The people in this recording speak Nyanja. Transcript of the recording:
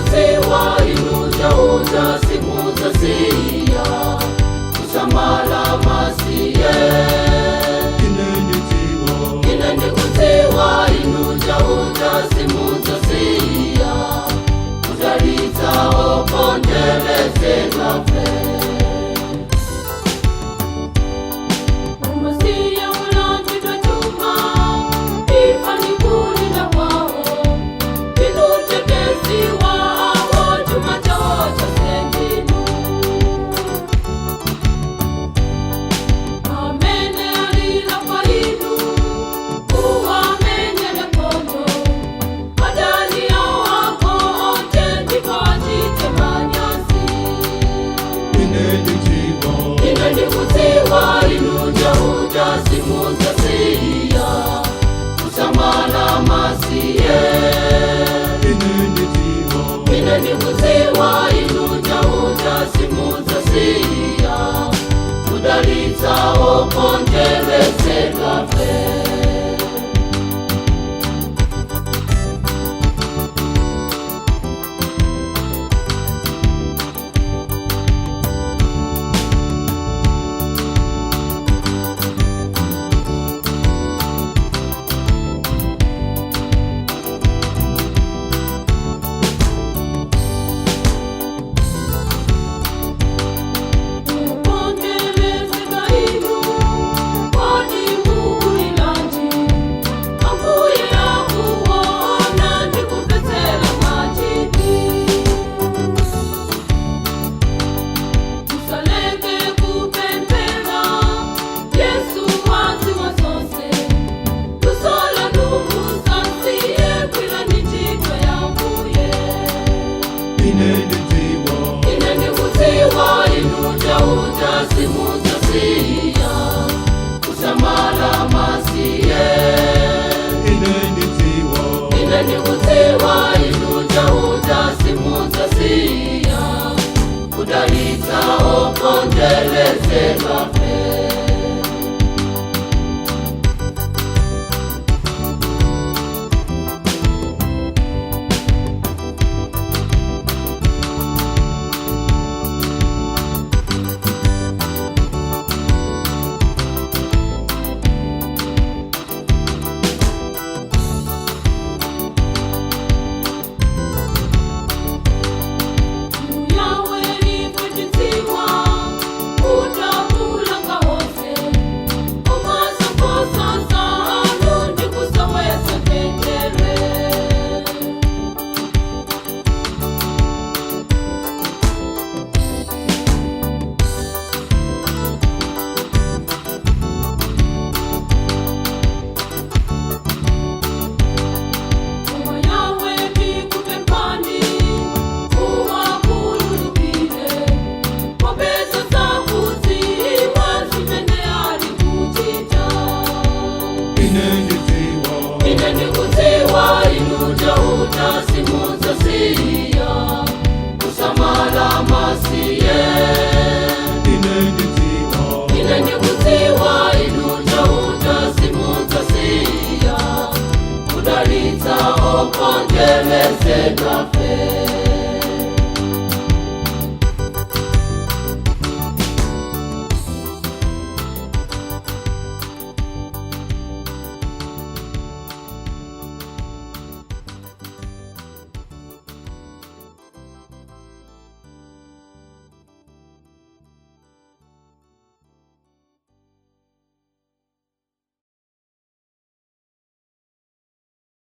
kutiwa inuja uja simuza siya kusamala masiye inende kutiwa inuja uja simuza siya kudalita opondeleze ngafe kutiwa inuja uja simuza siya kusamala masiye inende kutiwa inuja uja simuza siya kudalita opondeleze ngafe inende kutiwa inuja uja simuza siya kusamala masiye inende kutiwa inuja uja simuza siya kudalita opondeleze ngafe inende kutiwa inuja uja simuza siya kusamala masiye inende kutiwa inuja uja simuza siya kudalita opondeleze ngafe